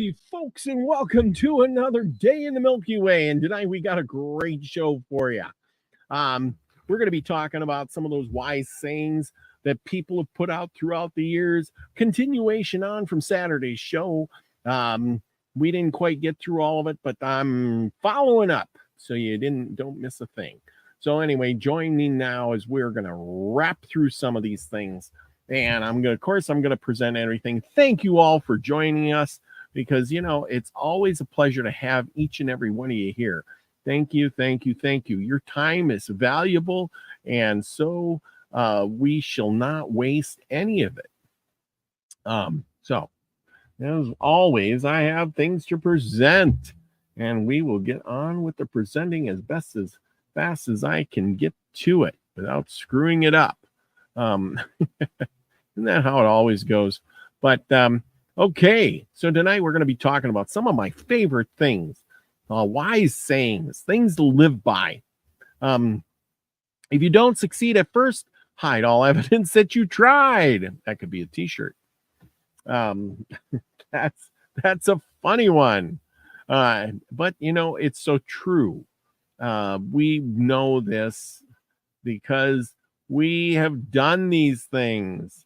Howdy, folks, and welcome to another day in the Milky Way. And tonight we got a great show for you. We're going to be talking about some of those wise sayings that people have put out throughout the years. Continuation on from Saturday's show. We didn't quite get through all of it, but I'm following up so you don't miss a thing. So anyway, join me now as we're going to wrap through some of these things. And I'm going to present everything. Thank you all for joining us because, it's always a pleasure to have each and every one of you here. Thank you. Your time is valuable, and so we shall not waste any of it. So, as always, I have things to present, and we will get on with the presenting as fast as I can get to it without screwing it up. Isn't that how it always goes? But okay, so tonight we're going to be talking about some of my favorite things, wise sayings, things to live by. If you don't succeed at first, hide all evidence that you tried. That could be a t-shirt. That's a funny one, but it's so true. We know this because we have done these things.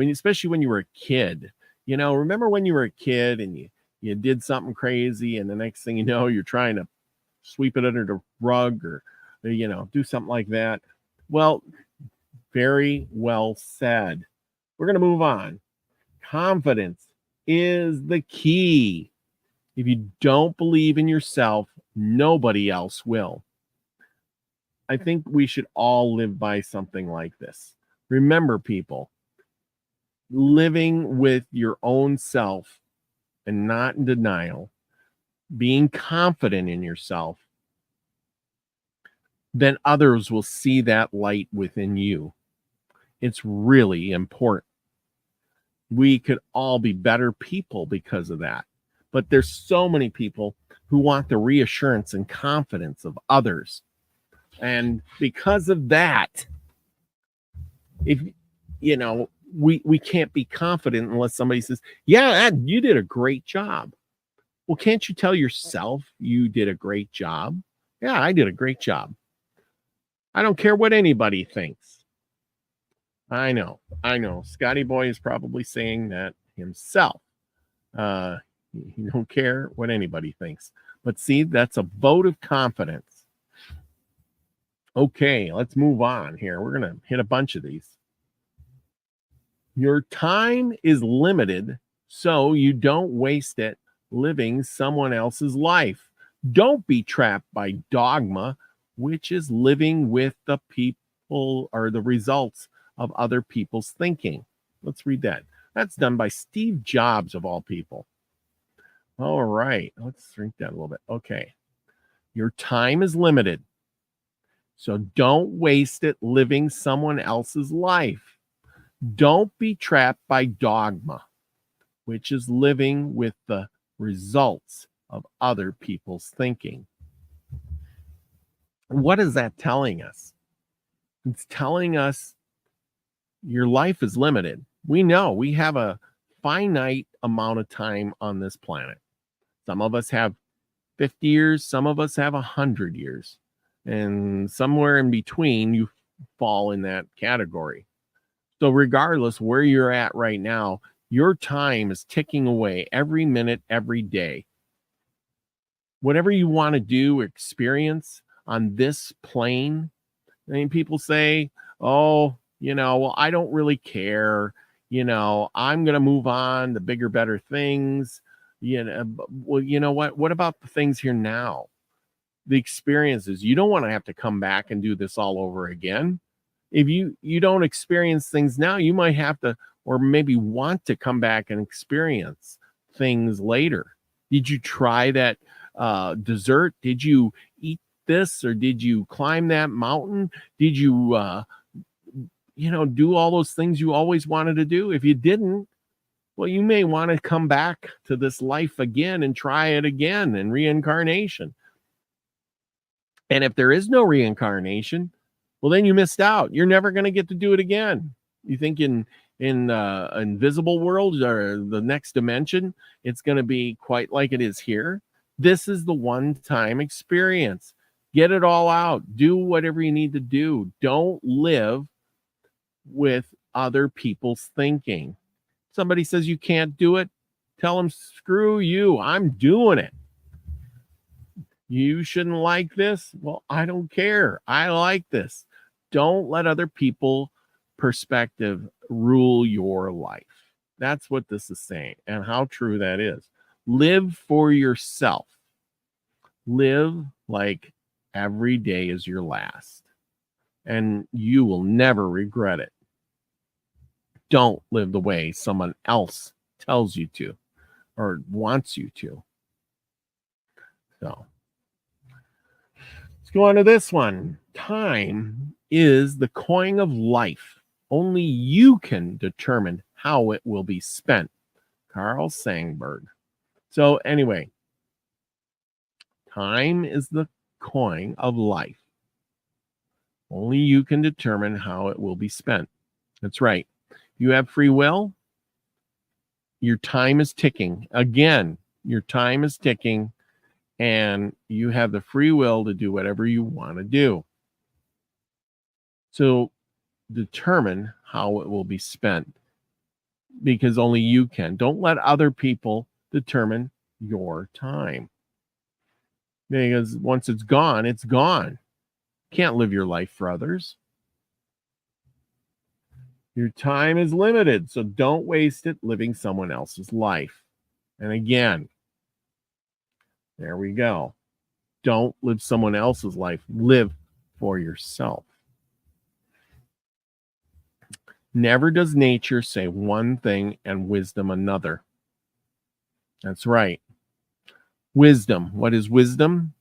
Especially when you were a kid, remember when you were a kid and you did something crazy, and the next thing you know, you're trying to sweep it under the rug or, do something like that. Well, very well said. We're going to move on. Confidence is the key. If you don't believe in yourself, nobody else will. I think we should all live by something like this. Remember, people, living with your own self and not in denial, being confident in yourself, then others will see that light within you. It's really important. We could all be better people because of that. But there's so many people who want the reassurance and confidence of others. And because of that, if we can't be confident unless somebody says, yeah, you did a great job. Well, can't you tell yourself you did a great job? Yeah, I did a great job. I don't care what anybody thinks. I know. Scotty Boy is probably saying that himself. You don't care what anybody thinks. But see, that's a vote of confidence. Okay, let's move on here. We're going to hit a bunch of these. Your time is limited, so you don't waste it living someone else's life. Don't be trapped by dogma, which is living with the people or the results of other people's thinking. Let's read that. That's done by Steve Jobs, of all people. All right, let's drink that a little bit. Okay. Your time is limited, so don't waste it living someone else's life. Don't be trapped by dogma, which is living with the results of other people's thinking. What is that telling us? It's telling us your life is limited. We know we have a finite amount of time on this planet. Some of us have 50 years, some of us have 100 years. And somewhere in between, you fall in that category. So regardless where you're at right now, your time is ticking away every minute, every day. Whatever you want to do, experience on this plane. I mean, people say, well, I don't really care. I'm going to move on to bigger, better things. Well, you know what? What about the things here now? The experiences. You don't want to have to come back and do this all over again. If you don't experience things now, you might have to, or maybe want to come back and experience things later. Did you try that dessert? Did you eat this, or did you climb that mountain? Did you, do all those things you always wanted to do? If you didn't, well, you may want to come back to this life again and try it again in reincarnation. And if there is no reincarnation, well, then you missed out. You're never going to get to do it again. You think in in invisible world or the next dimension, it's going to be quite like it is here. This is the one-time experience. Get it all out. Do whatever you need to do. Don't live with other people's thinking. Somebody says you can't do it, tell them, screw you, I'm doing it. You shouldn't like this. Well, I don't care. I like this. Don't let other people's perspective rule your life. That's what this is saying, and how true that is. Live for yourself. Live like every day is your last, and you will never regret it. Don't live the way someone else tells you to or wants you to. So let's go on to this one. Time is the coin of life. Only you can determine how it will be spent. Carl Sandburg. So anyway, time is the coin of life. Only you can determine how it will be spent. That's right. You have free will. Your time is ticking. Again, your time is ticking, and you have the free will to do whatever you want to do. So determine how it will be spent, because only you can. Don't let other people determine your time, because once it's gone, it's gone. Can't live your life for others. Your time is limited, so don't waste it living someone else's life. And again, there we go. Don't live someone else's life. Live for yourself. Never does nature say one thing and wisdom another. That's right. Wisdom. What is wisdom?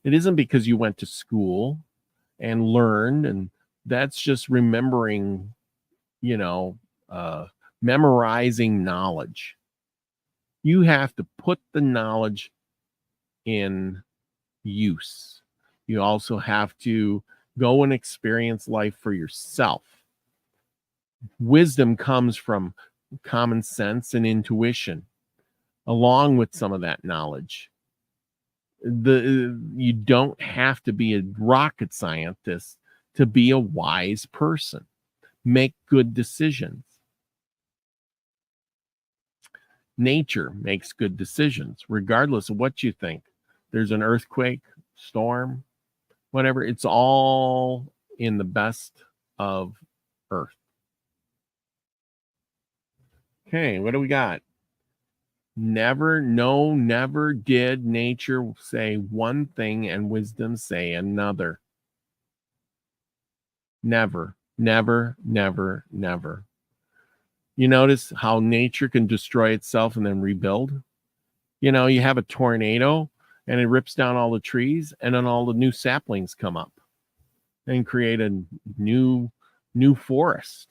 It isn't because you went to school and learned, and that's just remembering, memorizing knowledge. You have to put the knowledge in use. You also have to go and experience life for yourself. Wisdom comes from common sense and intuition, along with some of that knowledge. You don't have to be a rocket scientist to be a wise person. Make good decisions. Nature makes good decisions, regardless of what you think. There's an earthquake, storm, whatever. It's all in the best of Earth. Okay, what do we got? Never did nature say one thing and wisdom say another. Never. You notice how nature can destroy itself and then rebuild? You have a tornado and it rips down all the trees, and then all the new saplings come up and create a new forest.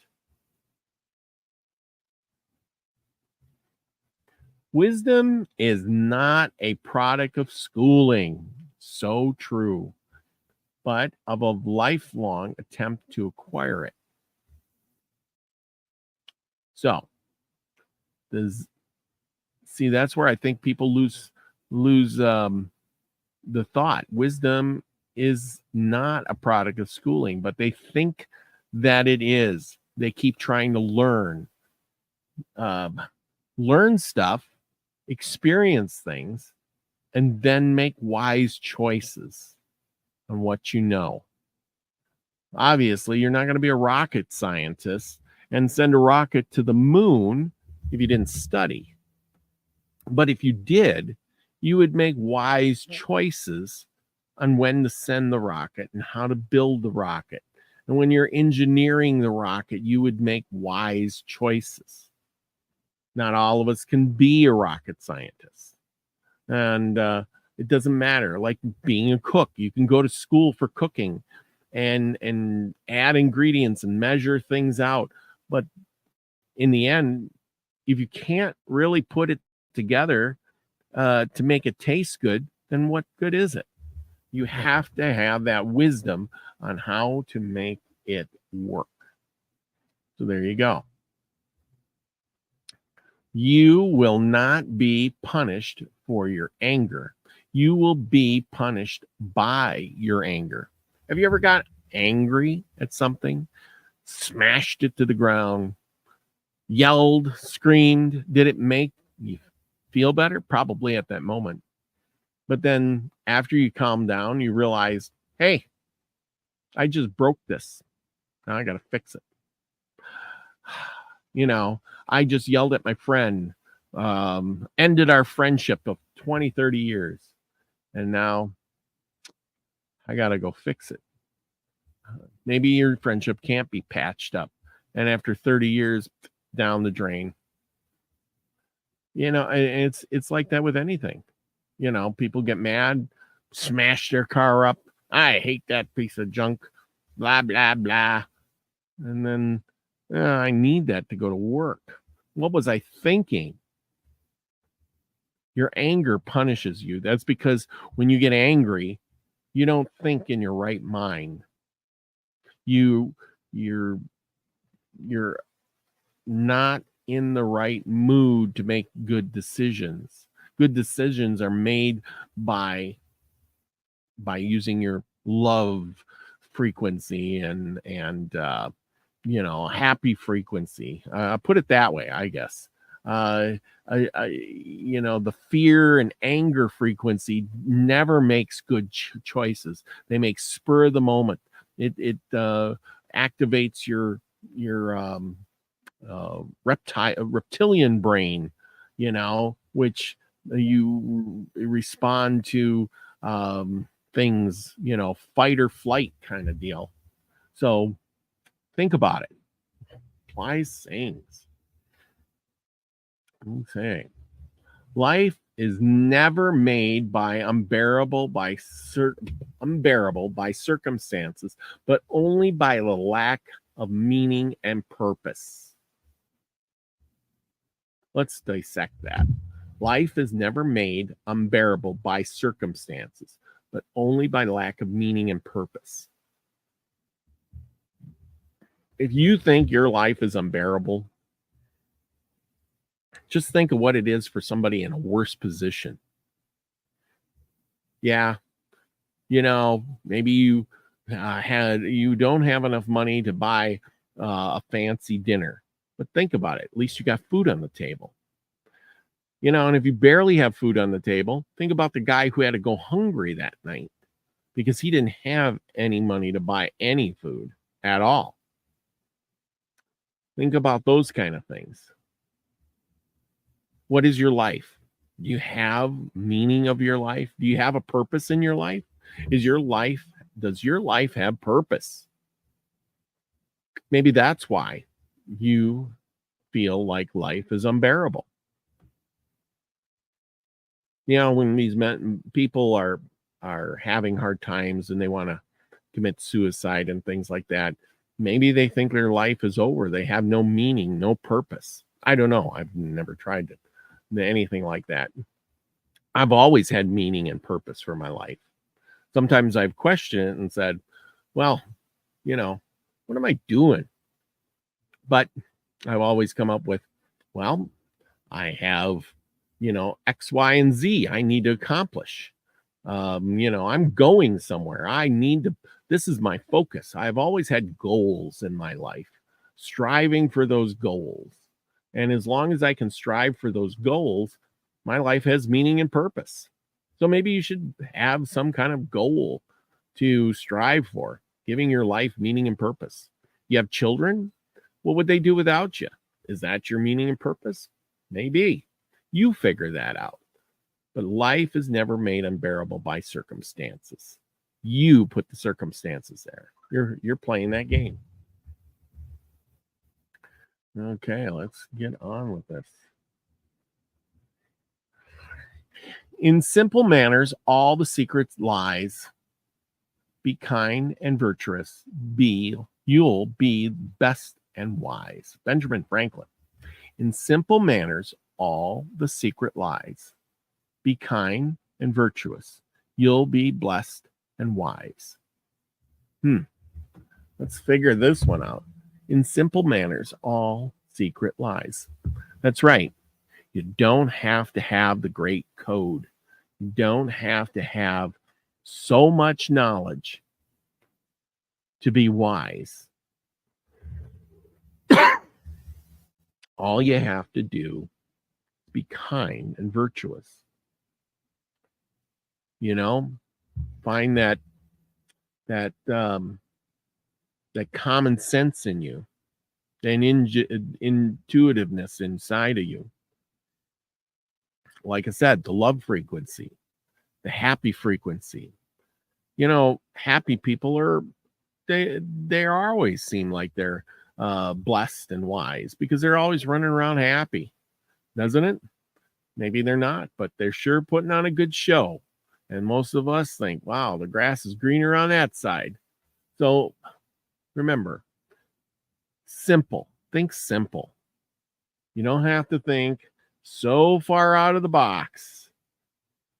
Wisdom is not a product of schooling, so true, but of a lifelong attempt to acquire it. So, that's where I think people lose the thought. Wisdom is not a product of schooling, but they think that it is. They keep trying to learn stuff, experience things, and then make wise choices on what you know. Obviously, you're not going to be a rocket scientist and send a rocket to the moon if you didn't study. But if you did, you would make wise choices on when to send the rocket and how to build the rocket. And when you're engineering the rocket, you would make wise choices. Not all of us can be a rocket scientist. And it doesn't matter. Like being a cook, you can go to school for cooking and add ingredients and measure things out. But in the end, if you can't really put it together to make it taste good, then what good is it? You have to have that wisdom on how to make it work. So there you go. You will not be punished for your anger. You will be punished by your anger. Have you ever got angry at something, smashed it to the ground, yelled, screamed? Did it make you feel better? Probably at that moment. But then after you calm down, you realize, hey, I just broke this. Now I got to fix it. You know, I just yelled at my friend, ended our friendship of 20, 30 years. And now I got to go fix it. Maybe your friendship can't be patched up. And after 30 years, down the drain. You know, it's like that with anything. You know, people get mad, smash their car up. I hate that piece of junk, blah, blah, blah. And then I need that to go to work. What was I thinking? Your anger punishes you. That's because when you get angry, you don't think in your right mind. You're not in the right mood to make good decisions. Good decisions are made by using your love frequency and happy frequency. Put it that way, I guess. The fear and anger frequency never makes good choices. They make spur of the moment. It activates your reptilian brain, which you respond to things, fight or flight kind of deal. So think about it. Wise sayings. Okay. Life is never made by unbearable by circumstances, but only by the lack of meaning and purpose. Let's dissect that. Life is never made unbearable by circumstances, but only by lack of meaning and purpose. If you think your life is unbearable, just think of what it is for somebody in a worse position. Yeah, maybe you don't have enough money to buy a fancy dinner, but think about it. At least you got food on the table. And if you barely have food on the table, think about the guy who had to go hungry that night because he didn't have any money to buy any food at all. Think about those kind of things. What is your life? Do you have meaning of your life? Do you have a purpose in your life? Does your life have purpose? Maybe that's why you feel like life is unbearable. When these people are having hard times and they want to commit suicide and things like that, maybe they think their life is over. They have no meaning, no purpose. I don't know. I've never tried anything like that. I've always had meaning and purpose for my life. Sometimes I've questioned it and said, well, what am I doing? But I've always come up with, well, I have, X, Y, and Z I need to accomplish. I'm going somewhere. This is my focus. I've always had goals in my life, striving for those goals. And as long as I can strive for those goals, my life has meaning and purpose. So maybe you should have some kind of goal to strive for, giving your life meaning and purpose. You have children? What would they do without you? Is that your meaning and purpose? Maybe. You figure that out. But life is never made unbearable by circumstances. You put the circumstances there. You're playing that game. Okay, let's get on with this. In simple manners, all the secret lies. Be kind and virtuous. You'll be best and wise. Benjamin Franklin. In simple manners, all the secret lies. Be kind and virtuous. You'll be blessed and wise. Let's figure this one out. In simple manners, all secret lies. That's right. You don't have to have the great code. You don't have to have so much knowledge to be wise. All you have to do is be kind and virtuous. You know, find that common sense in you, and intuitiveness inside of you. Like I said, the love frequency, the happy frequency. You know, happy people are they always seem like they're blessed and wise because they're always running around happy, doesn't it? Maybe they're not, but they're sure putting on a good show. And most of us think, wow, the grass is greener on that side. So remember, simple. Think simple. You don't have to think so far out of the box.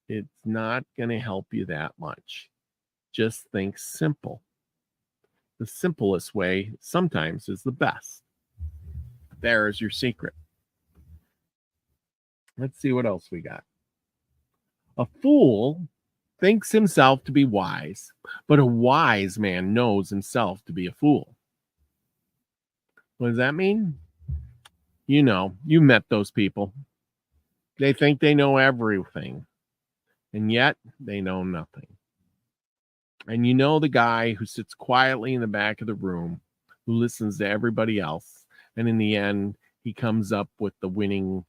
It's not going to help you that much. Just think simple. The simplest way sometimes is the best. There's your secret. Let's see what else we got. A fool thinks himself to be wise, but a wise man knows himself to be a fool. What does that mean? You know, you met those people. They think they know everything, and yet they know nothing. And you know the guy who sits quietly in the back of the room, who listens to everybody else, and in the end, he comes up with the winning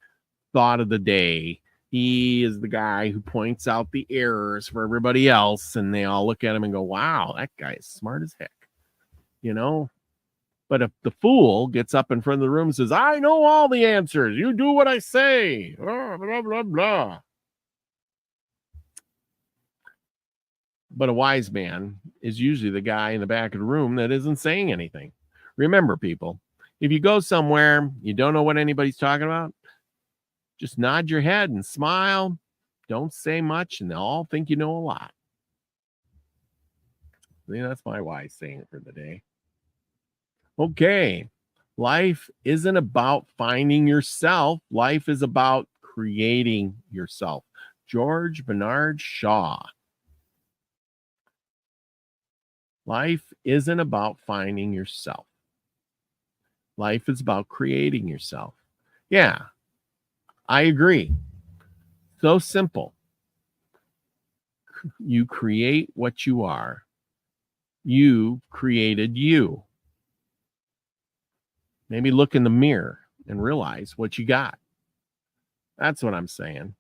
thought of the day. He is the guy who points out the errors for everybody else, and they all look at him and go, wow, that guy is smart as heck. You know? But if the fool gets up in front of the room and says, I know all the answers. You do what I say. Blah, blah, blah, blah. But a wise man is usually the guy in the back of the room that isn't saying anything. Remember, people, if you go somewhere, you don't know what anybody's talking about, just nod your head and smile. Don't say much, and they'll all think you know a lot. See, that's my wise saying for the day. Okay. Life isn't about finding yourself. Life is about creating yourself. George Bernard Shaw. Life isn't about finding yourself. Life is about creating yourself. Yeah, I agree. So simple. You create what you are. You created you. Maybe look in the mirror and realize what you got. That's what I'm saying.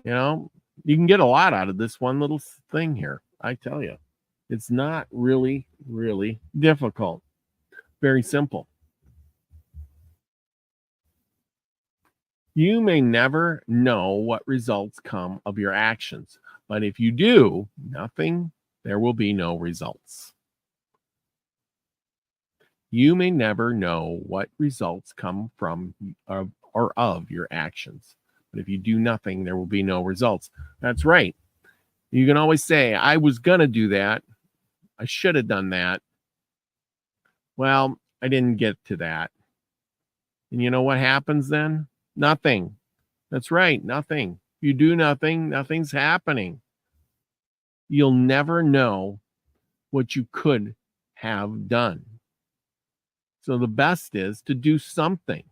You know, you can get a lot out of this one little thing here. I tell you, it's not really, really difficult. Very simple. You may never know what results come of your actions, but if you do nothing, there will be no results. You may never know what results come from or of your actions, but if you do nothing, there will be no results. That's right. You can always say, I was going to do that. I should have done that. Well, I didn't get to that. And you know what happens then? Nothing. That's right. Nothing. You do nothing. Nothing's happening. You'll never know what you could have done. So the best is to do something.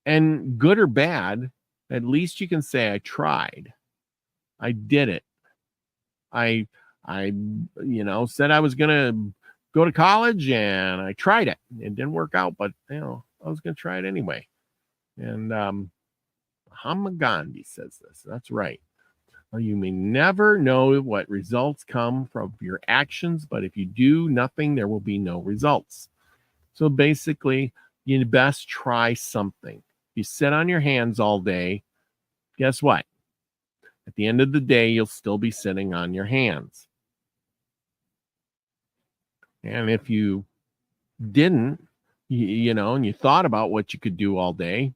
And good or bad, at least you can say, I tried. I did it. I said I was going to go to college and I tried it. It didn't work out, but I was going to try it anyway. And Mahatma Gandhi says this. That's right. You may never know what results come from your actions, but if you do nothing, there will be no results. So basically, you best try something. If you sit on your hands all day, guess what? At the end of the day, you'll still be sitting on your hands. And if you didn't, and you thought about what you could do all day,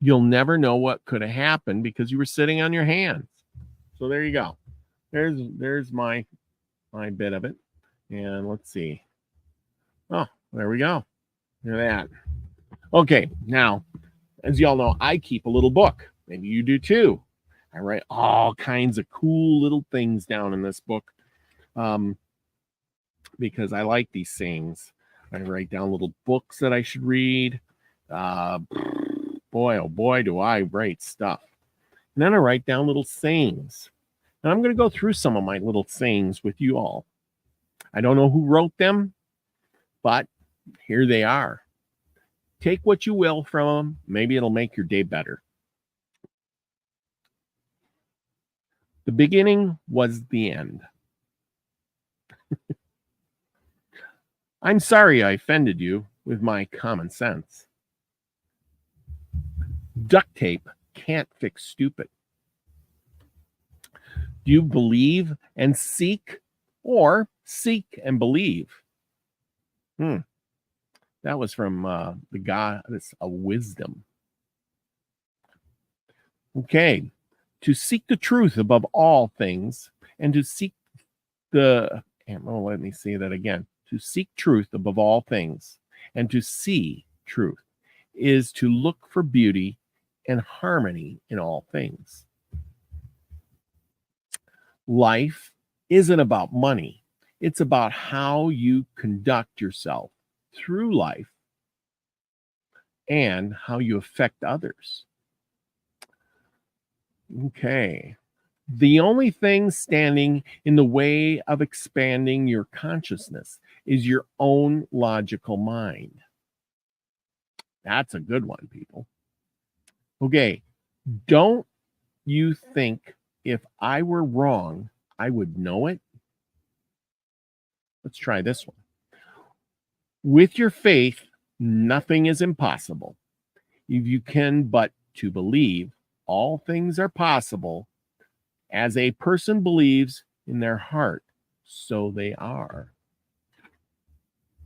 you'll never know what could have happened because you were sitting on your hands. So there you go. There's my bit of it. And let's see. Oh, there we go. Look at that. Okay, now As y'all know, I keep a little book. Maybe you do too. I write all kinds of cool little things down in this book because I like these things. I write down little books that I should read. Boy, oh boy, do I write stuff. And then I write down little sayings. And I'm going to go through some of my little sayings with you all. I don't know who wrote them, but here they are. Take what you will from them. Maybe it'll make your day better. The beginning was the end. I'm sorry I offended you with my common sense. Duct tape can't fix stupid. Do you believe and seek, or seek and believe? That was from the Goddess of Wisdom. Okay. To seek the truth above all things, and to seek let me say that again. To seek truth above all things, and to see truth, is to look for beauty and harmony in all things. Life isn't about money. It's about how you conduct yourself through life and how you affect others. Okay. The only thing standing in the way of expanding your consciousness is your own logical mind. That's a good one, people. Okay. Don't you think if I were wrong, I would know it? Let's try this one. With your faith, nothing is impossible. If you can but to believe, all things are possible. As a person believes in their heart, so they are.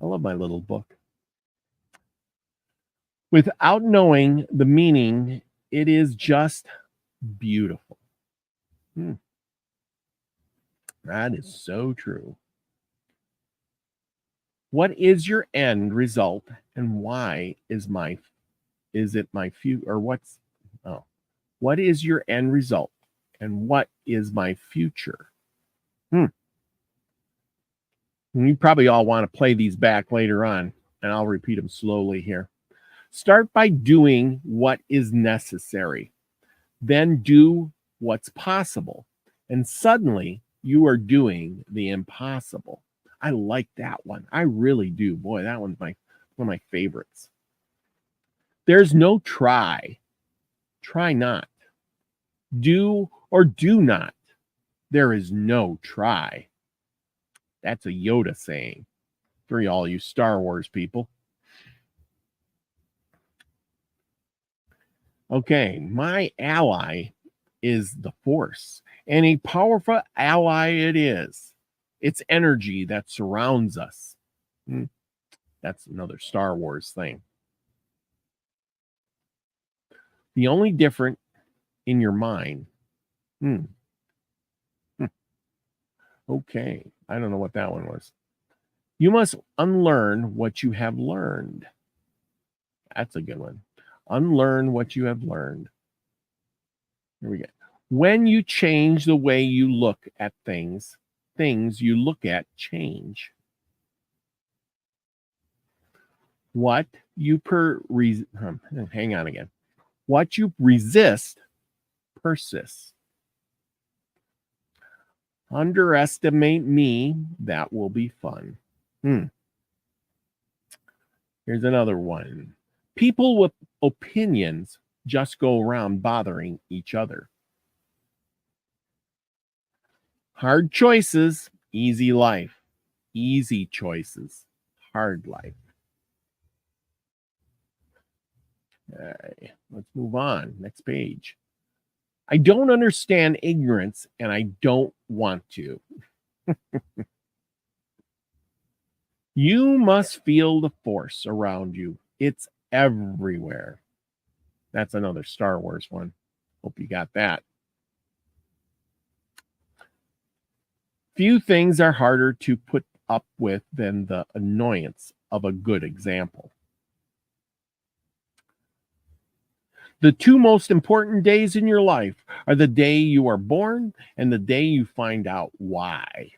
I love my little book. Without knowing the meaning, it is just beautiful. That is so true. What is your end result, and why is it my future, or what is your end result, and what is my future? You probably all want to play these back later on, and I'll repeat them slowly here. Start by doing what is necessary. Then do what's possible. And suddenly you are doing the impossible. I like that one. I really do. Boy, that one's one of my favorites. There's no try. Try not. Do or do not. There is no try. That's a Yoda saying for all you Star Wars people. Okay, my ally is the Force, and a powerful ally it is. It's energy that surrounds us. That's another Star Wars thing. The only difference in your mind. Okay, I don't know what that one was. You must unlearn what you have learned. That's a good one. Unlearn what you have learned. Here we go. When you change the way you look at things you look at change. What you hang on again. What you resist persists. Underestimate me, that will be fun. Here's another one. People with opinions just go around bothering each other. Hard choices, easy life. Easy choices, hard life. Okay, let's move on. Next page. I don't understand ignorance, and I don't want to. You must feel the force around you. It's everywhere. That's another Star Wars one. Hope you got that. Few things are harder to put up with than the annoyance of a good example. The two most important days in your life are the day you are born and the day you find out why.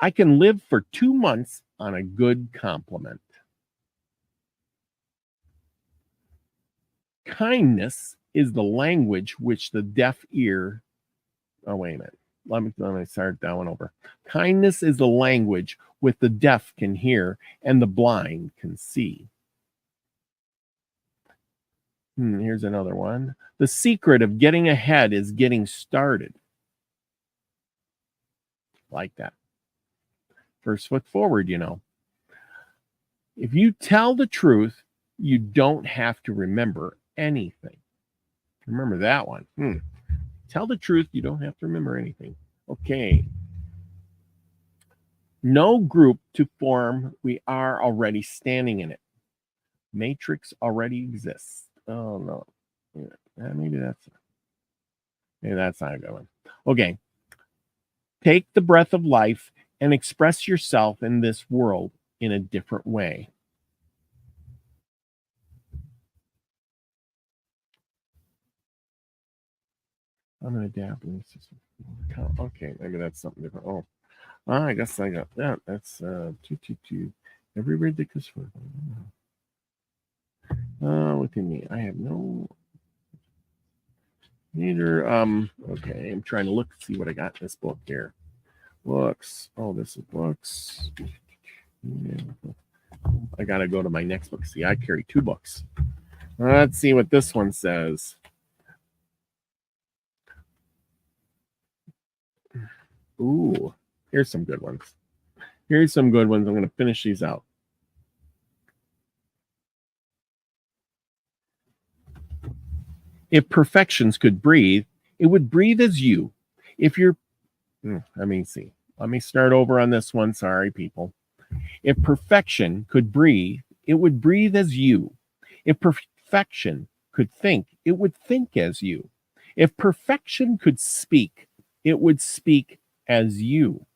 I can live for 2 months on a good compliment. Kindness is the language which the deaf ear. Oh, wait a minute. Let me start that one over. Kindness is the language which the deaf can hear and the blind can see. Here's another one. The secret of getting ahead is getting started. Like that. First foot forward, you know. If you tell the truth, you don't have to remember anything. Remember that one. Tell the truth, you don't have to remember anything. Okay. No group to form, we are already standing in it. Matrix already exists. Oh, no. Maybe that's not a good one. Okay. Take the breath of life and express yourself in this world in a different way. I'm an adapting system. Okay, maybe that's something different. Oh, I guess I got that. That's 222. Every ridiculous word. Within me, I have no. Neither. Okay, I'm trying to look, see what I got in this book here. Books. Oh, this is books. I gotta go to my next book. See, I carry 2 books. Let's see what this one says. Ooh, here's some good ones. I'm going to finish these out. If perfections could breathe, it would breathe as you. If you're, let me see. Let me start over on this one. Sorry, people. If perfection could breathe, it would breathe as you. If perfection could think, it would think as you. If perfection could speak, it would speak as you.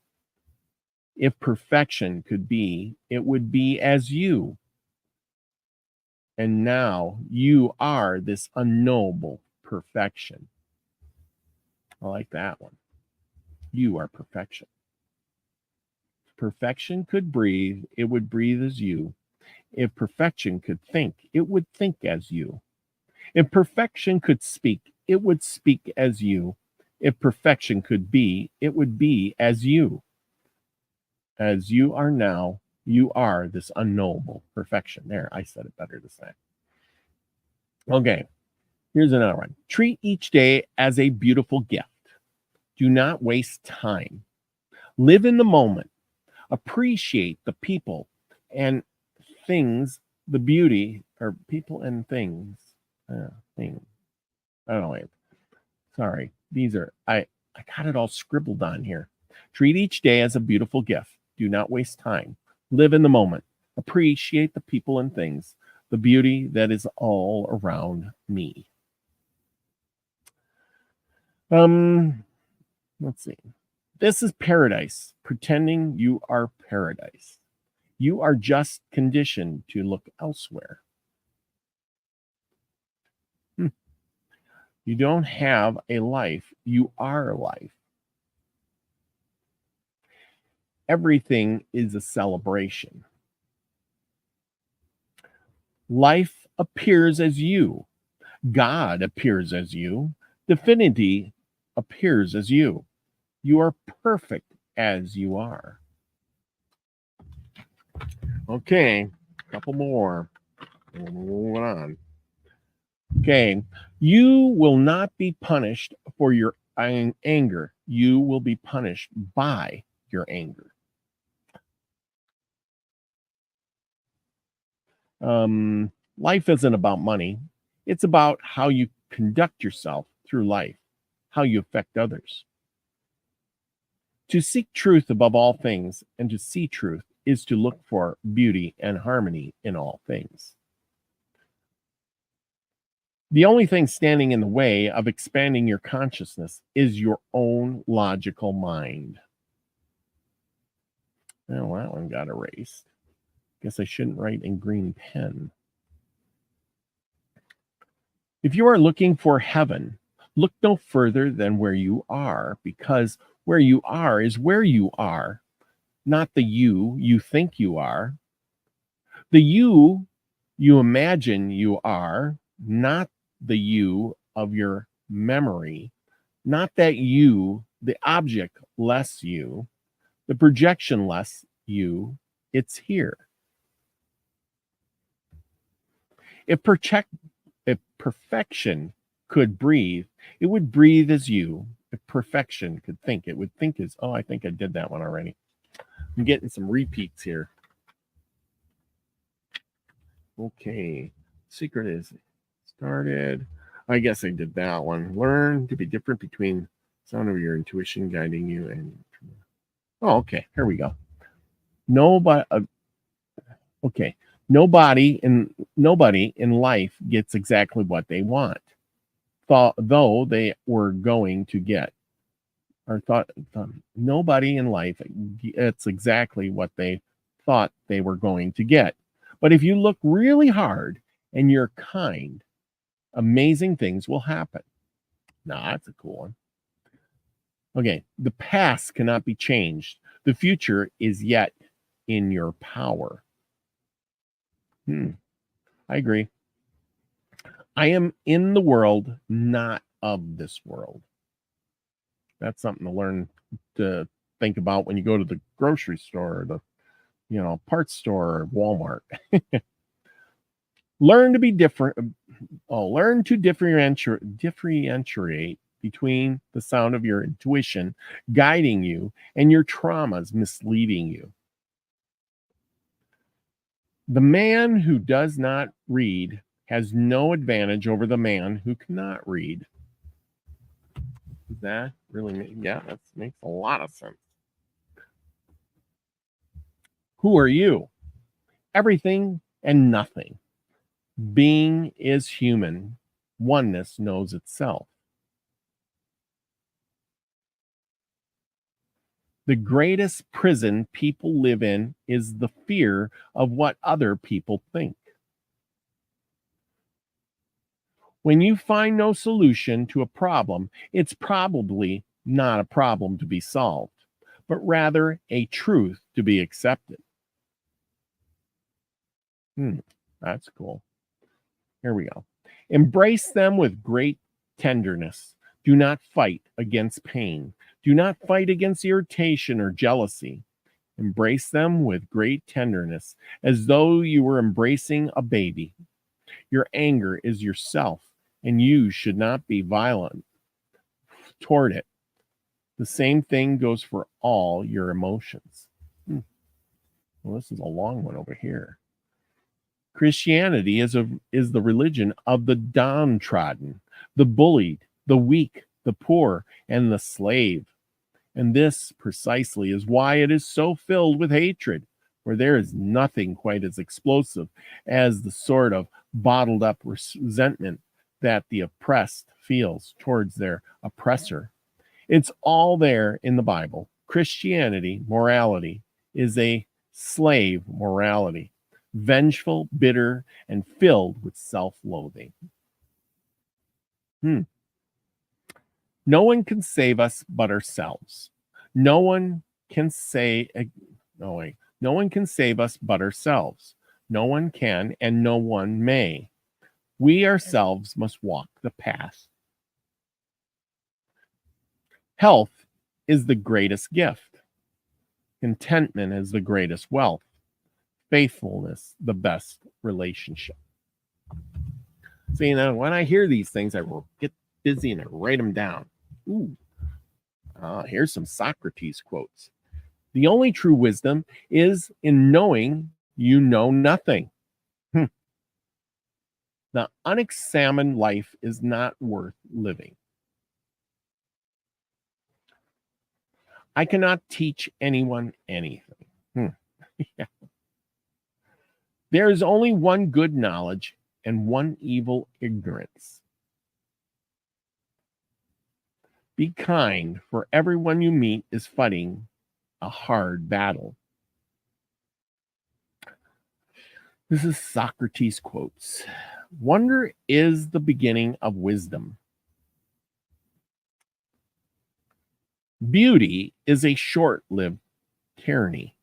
If perfection could be, it would be as you. And now you are this unknowable perfection. I like that one. You are perfection. If perfection could breathe, it would breathe as you. If perfection could think, it would think as you. If perfection could speak, it would speak as you. If perfection could be, it would be as you. As you are now, you are this unknowable perfection. There, I said it better this time. Okay, here's another one. Treat each day as a beautiful gift. Do not waste time. Live in the moment. Appreciate the people and things, the beauty, or people and things. Things. I don't know. Wait. Sorry. These are, I got it all scribbled on here. Treat each day as a beautiful gift. Do not waste time. Live in the moment. Appreciate the people and things, the beauty that is all around me. Let's see. This is paradise, pretending you are paradise. You are just conditioned to look elsewhere. You don't have a life. You are life. Everything is a celebration. Life appears as you. God appears as you. Divinity appears as you. You are perfect as you are. Okay, a couple more. Moving on. Okay, you will not be punished for your anger. You will be punished by your anger. Life isn't about money. It's about how you conduct yourself through life, how you affect others. To seek truth above all things and to see truth is to look for beauty and harmony in all things. The only thing standing in the way of expanding your consciousness is your own logical mind. Well, that one got erased. Guess I shouldn't write in green pen. If you are looking for heaven, look no further than where you are, because where you are is where you are, not the you think you are. The you imagine you are, not the you of your memory, not that you, the object less you, the projection less you, it's here. If perfection could breathe, it would breathe as you. If perfection could think, it would think as, oh, I think I did that one already. I'm getting some repeats here. Okay. Secret is started. I guess I did that one. Learn to be different between sound of your intuition guiding you and. Oh, okay. Here we go. Nobody. Okay. Nobody in life gets exactly what they want, though they were going to get. Or thought nobody in life gets exactly what they thought they were going to get. But if you look really hard and you're kind, amazing things will happen. Now, that's a cool one. Okay, the past cannot be changed. The future is yet in your power. I agree. I am in the world, not of this world. That's something to learn to think about when you go to the grocery store or the parts store or Walmart. Learn to be different. Learn to differentiate between the sound of your intuition guiding you and your traumas misleading you. The man who does not read has no advantage over the man who cannot read. That really, that makes a lot of sense. Who are you? Everything and nothing. Being is human. Oneness knows itself. The greatest prison people live in is the fear of what other people think. When you find no solution to a problem, it's probably not a problem to be solved, but rather a truth to be accepted. That's cool. Here we go. Embrace them with great tenderness. Do not fight against pain. Do not fight against irritation or jealousy. Embrace them with great tenderness, as though you were embracing a baby. Your anger is yourself, and you should not be violent toward it. The same thing goes for all your emotions. Well, this is a long one over here. Christianity is the religion of the downtrodden, the bullied, the weak, the poor, and the slave. And this precisely is why it is so filled with hatred, for there is nothing quite as explosive as the sort of bottled up resentment that the oppressed feels towards their oppressor. It's all there in the Bible. Christianity, morality, is a slave morality, vengeful, bitter, and filled with self-loathing. No one can save us but ourselves. No one can save us but ourselves. No one can, and no one may. We ourselves must walk the path. Health is the greatest gift. Contentment is the greatest wealth. Faithfulness, the best relationship. So, when I hear these things, I will get busy and I write them down. Here's some Socrates quotes. The only true wisdom is in knowing you know nothing. The unexamined life is not worth living. I cannot teach anyone anything. Yeah. There is only one good knowledge and one evil ignorance. Be kind, for everyone you meet is fighting a hard battle. This is Socrates quotes. Wonder is the beginning of wisdom. Beauty is a short-lived tyranny.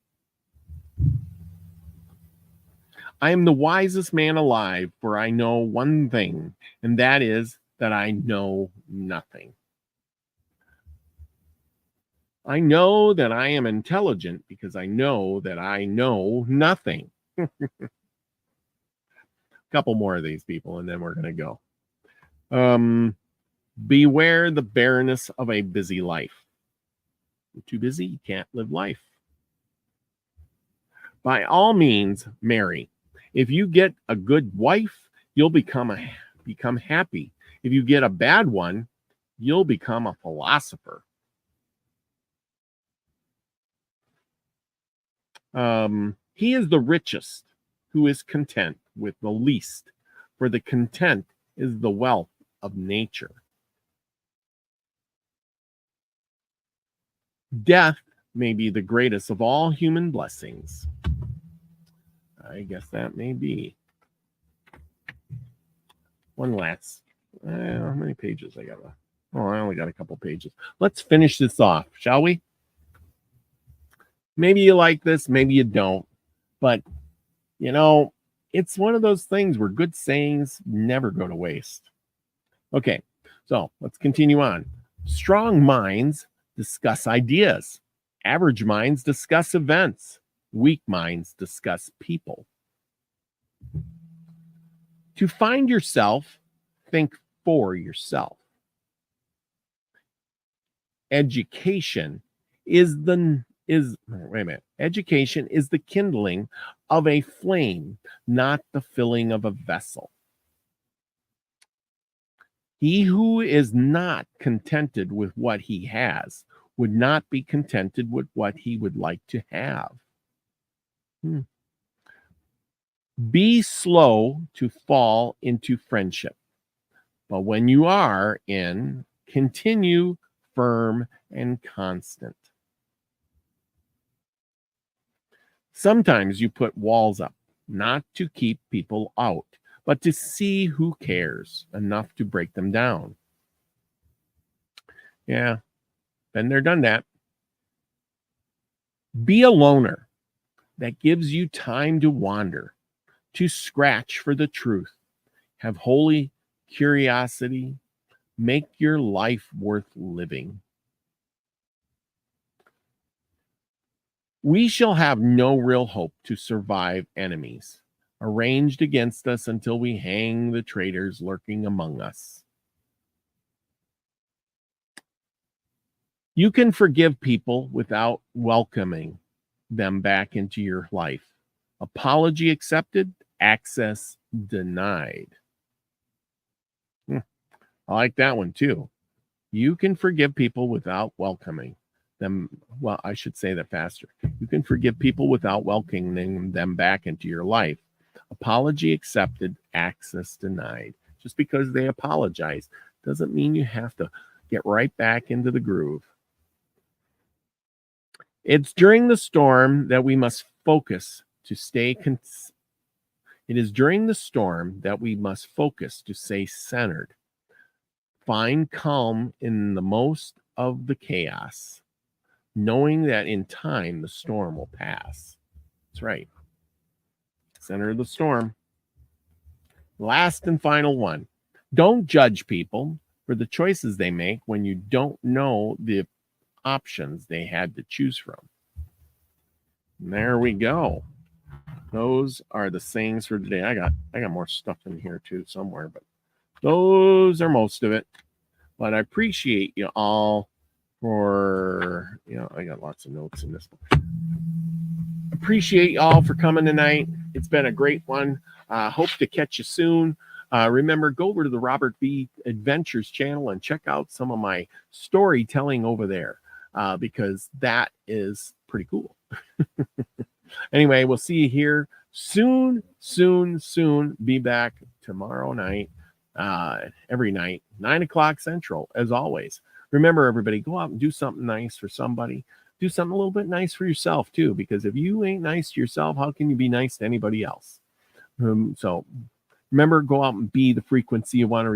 I am the wisest man alive, for I know one thing, and that is that I know nothing. I know that I am intelligent because I know that I know nothing. A couple more of these people, and then we're going to go. Beware the barrenness of a busy life. You're too busy, you can't live life. By all means, marry. If you get a good wife, you'll become happy. If you get a bad one, you'll become a philosopher. He is the richest who is content with the least, for the content is the wealth of nature. Death may be the greatest of all human blessings. I guess that may be. One last. How many pages I got? Oh, I only got a couple pages. Let's finish this off, shall we? Maybe you like this, maybe you don't. But, you know, it's one of those things where good sayings never go to waste. Okay, so let's continue on. Strong minds discuss ideas. Average minds discuss events. Weak minds discuss people. To find yourself, think for yourself. Education is the kindling of a flame, not the filling of a vessel. He who is not contented with what he has would not be contented with what he would like to have. Be slow to fall into friendship, but when you are in, continue firm and constant. Sometimes you put walls up, not to keep people out, but to see who cares enough to break them down. Yeah, been there, done that. Be a loner. That gives you time to wander, to scratch for the truth, have holy curiosity, make your life worth living. We shall have no real hope to survive enemies, arranged against us until we hang the traitors lurking among us. You can forgive people without welcoming them back into your life. Apology accepted, access denied. I like that one too. You can forgive people without welcoming them. Well, I should say that faster. You can forgive people without welcoming them back into your life. Apology accepted, access denied. Just because they apologize doesn't mean you have to get right back into the groove. It's during the storm that we must focus to stay It is during the storm that we must focus to stay centered. Find calm in the most of the chaos, knowing that in time the storm will pass. That's right. Center of the storm. Last and final one. Don't judge people for the choices they make when you don't know the options they had to choose from. And there we go. Those are the sayings for today. I got more stuff in here too somewhere, but those are most of it. But I appreciate you all for, I got lots of notes in this one. Appreciate you all for coming tonight. It's been a great one. Hope to catch you soon. Remember, go over to the Robert V Adventures channel and check out some of my storytelling over there, because that is pretty cool. Anyway, we'll see you here soon. Be back tomorrow night, every night, 9 o'clock Central, as always. Remember, everybody, go out and do something nice for somebody. Do something a little bit nice for yourself, too, because if you ain't nice to yourself, how can you be nice to anybody else? So remember, go out and be the frequency you want to